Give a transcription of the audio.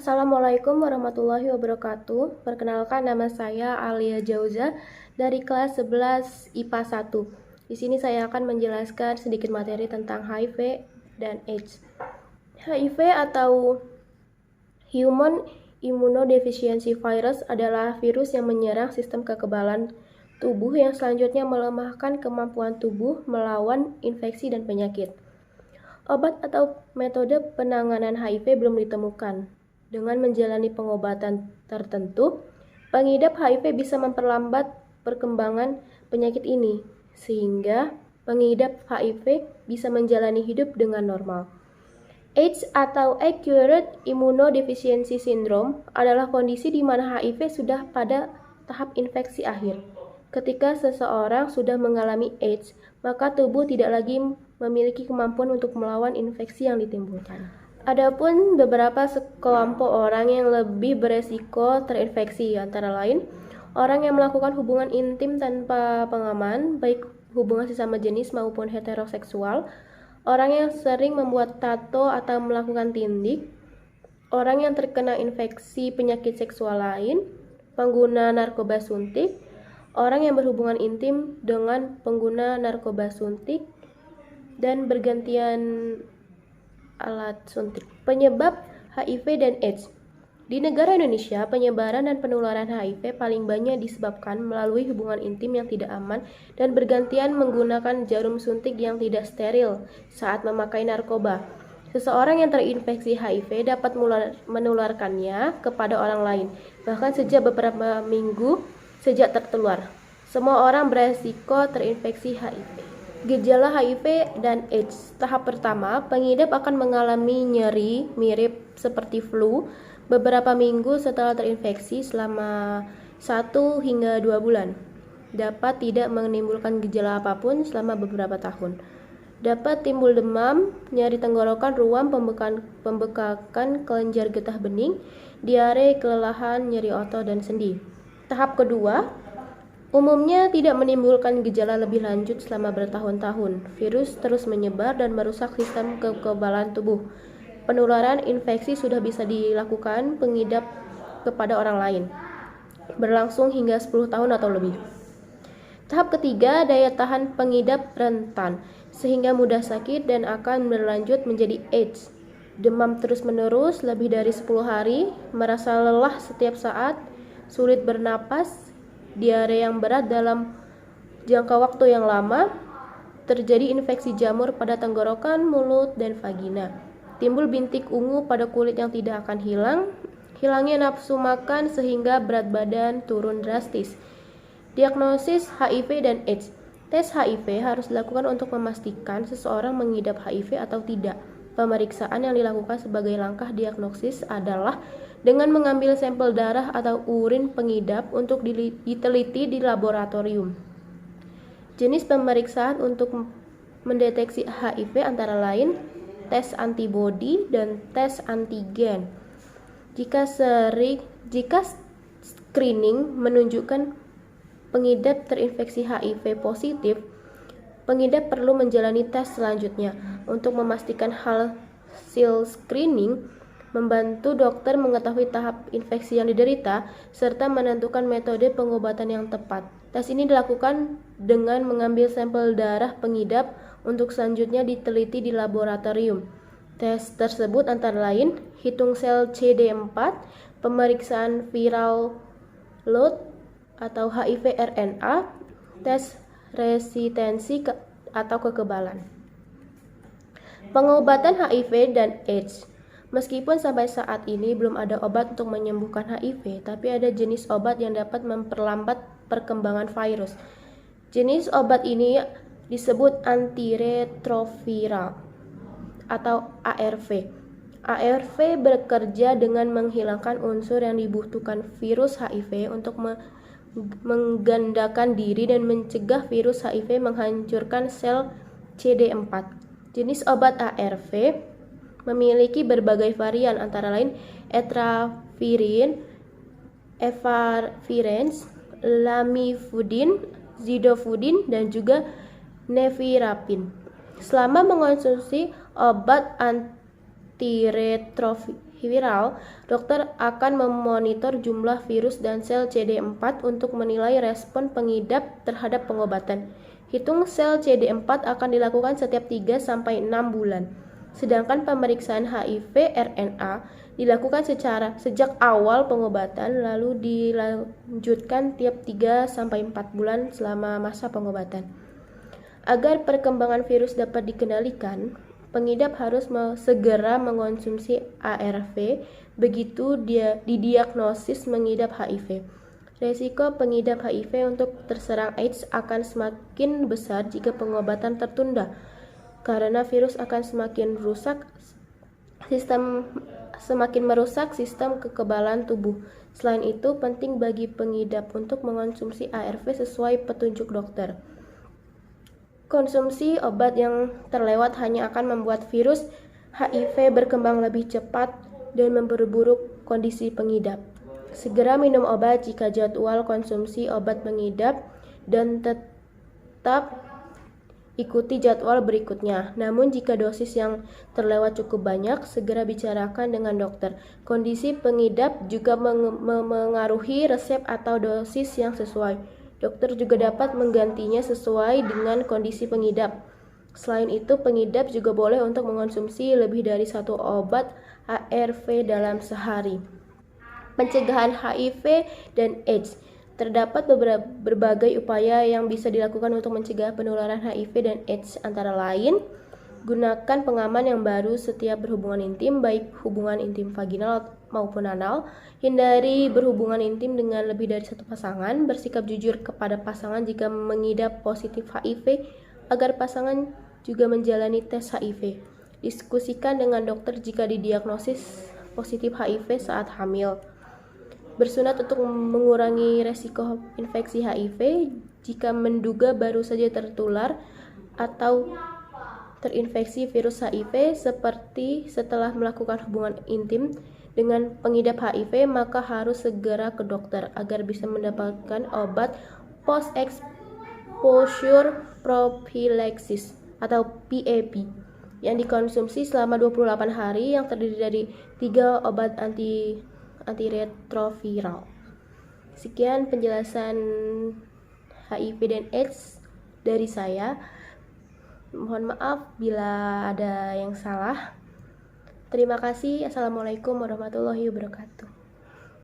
Assalamualaikum warahmatullahi wabarakatuh. Perkenalkan, nama saya Alia Jauza dari kelas 11 IPA 1. Di sini saya akan menjelaskan sedikit materi tentang HIV dan AIDS. HIV atau Human Immunodeficiency Virus adalah virus yang menyerang sistem kekebalan tubuh yang selanjutnya melemahkan kemampuan tubuh melawan infeksi dan penyakit. Obat atau metode penanganan HIV belum ditemukan. Dengan menjalani pengobatan tertentu, pengidap HIV bisa memperlambat perkembangan penyakit ini, sehingga pengidap HIV bisa menjalani hidup dengan normal. AIDS atau Acquired Immunodeficiency Syndrome adalah kondisi di mana HIV sudah pada tahap infeksi akhir. Ketika seseorang sudah mengalami AIDS, maka tubuh tidak lagi memiliki kemampuan untuk melawan infeksi yang ditimbulkan. Adapun beberapa sekelompok orang yang lebih beresiko terinfeksi, antara lain orang yang melakukan hubungan intim tanpa pengaman, baik hubungan sesama jenis maupun heteroseksual, orang yang sering membuat tato atau melakukan tindik, orang yang terkena infeksi penyakit seksual lain, pengguna narkoba suntik, orang yang berhubungan intim dengan pengguna narkoba suntik, dan bergantian alat suntik. Penyebab HIV dan AIDS. Di negara Indonesia, penyebaran dan penularan HIV paling banyak disebabkan melalui hubungan intim yang tidak aman dan bergantian menggunakan jarum suntik yang tidak steril saat memakai narkoba. Seseorang yang terinfeksi HIV dapat menularkannya kepada orang lain, bahkan sejak beberapa minggu sejak tertular. Semua orang beresiko terinfeksi HIV. Gejala HIV dan AIDS. Tahap pertama, pengidap akan mengalami nyeri mirip seperti flu beberapa minggu setelah terinfeksi selama 1 hingga 2 bulan. Dapat tidak menimbulkan gejala apapun selama beberapa tahun. Dapat timbul demam, nyeri tenggorokan, ruam, pembekakan kelenjar getah bening, diare, kelelahan, nyeri otot, dan sendi. Tahap kedua, umumnya tidak menimbulkan gejala lebih lanjut selama bertahun-tahun. Virus terus menyebar dan merusak sistem kekebalan tubuh. Penularan infeksi sudah bisa dilakukan pengidap kepada orang lain, berlangsung hingga 10 tahun atau lebih. Tahap ketiga, daya tahan pengidap rentan, sehingga mudah sakit dan akan berlanjut menjadi AIDS. Demam terus-menerus lebih dari 10 hari, merasa lelah setiap saat, sulit bernapas, diare yang berat dalam jangka waktu yang lama, terjadi infeksi jamur pada tenggorokan, mulut, dan vagina. Timbul bintik ungu pada kulit yang tidak akan hilang, hilangnya nafsu makan sehingga berat badan turun drastis. Diagnosis HIV dan AIDS. Tes HIV harus dilakukan untuk memastikan seseorang mengidap HIV atau tidak. Pemeriksaan yang dilakukan sebagai langkah diagnosis adalah dengan mengambil sampel darah atau urin pengidap untuk diteliti di laboratorium. Jenis pemeriksaan untuk mendeteksi HIV antara lain tes antibodi dan tes antigen. Jika screening menunjukkan pengidap terinfeksi HIV positif, pengidap perlu menjalani tes selanjutnya. Untuk memastikan hasil screening, membantu dokter mengetahui tahap infeksi yang diderita, serta menentukan metode pengobatan yang tepat. Tes ini dilakukan dengan mengambil sampel darah pengidap untuk selanjutnya diteliti di laboratorium. Tes tersebut antara lain hitung sel CD4, pemeriksaan viral load atau HIV RNA, tes resistensi atau kekebalan. Pengobatan HIV dan AIDS. Meskipun sampai saat ini belum ada obat untuk menyembuhkan HIV, tapi ada jenis obat yang dapat memperlambat perkembangan virus. Jenis obat ini disebut antiretroviral atau ARV. ARV bekerja dengan menghilangkan unsur yang dibutuhkan virus HIV untuk menggandakan diri dan mencegah virus HIV menghancurkan sel CD4. Jenis obat ARV memiliki berbagai varian, antara lain etravirin, efavirenz, lamivudin, zidovudin, dan juga nevirapin. Selama mengonsumsi obat antiretroviral viral, dokter akan memonitor jumlah virus dan sel CD4 untuk menilai respon pengidap terhadap pengobatan. Hitung sel CD4 akan dilakukan setiap 3-6 bulan. Sedangkan pemeriksaan HIV RNA dilakukan sejak awal pengobatan lalu dilanjutkan tiap 3-4 bulan selama masa pengobatan. Agar perkembangan virus dapat dikendalikan, pengidap harus segera mengonsumsi ARV begitu dia didiagnosis mengidap HIV. Resiko pengidap HIV untuk terserang AIDS akan semakin besar jika pengobatan tertunda, karena virus akan semakin merusak sistem kekebalan tubuh. Selain itu, penting bagi pengidap untuk mengonsumsi ARV sesuai petunjuk dokter. Konsumsi obat yang terlewat hanya akan membuat virus HIV berkembang lebih cepat dan memperburuk kondisi pengidap. Segera minum obat jika jadwal konsumsi obat mengidap dan tetap ikuti jadwal berikutnya. Namun jika dosis yang terlewat cukup banyak, segera bicarakan dengan dokter. Kondisi pengidap juga mengaruhi resep atau dosis yang sesuai. Dokter juga dapat menggantinya sesuai dengan kondisi pengidap. Selain itu, pengidap juga boleh untuk mengonsumsi lebih dari 1 obat ARV dalam sehari. Pencegahan HIV dan AIDS. Terdapat berbagai upaya yang bisa dilakukan untuk mencegah penularan HIV dan AIDS, antara lain gunakan pengaman yang baru setiap berhubungan intim, baik hubungan intim vaginal maupun anal. Hindari berhubungan intim dengan lebih dari 1 pasangan. Bersikap jujur kepada pasangan jika mengidap positif HIV, agar pasangan juga menjalani tes HIV. Diskusikan dengan dokter jika didiagnosis positif HIV saat hamil. Bersunat untuk mengurangi resiko infeksi HIV jika menduga baru saja tertular atau terinfeksi virus HIV, seperti setelah melakukan hubungan intim dengan pengidap HIV, maka harus segera ke dokter agar bisa mendapatkan obat post exposure prophylaxis atau PAP yang dikonsumsi selama 28 hari yang terdiri dari 3 obat antiretroviral. Sekian penjelasan HIV dan AIDS dari saya. Mohon maaf bila ada yang salah. Terima kasih. Assalamualaikum warahmatullahi wabarakatuh.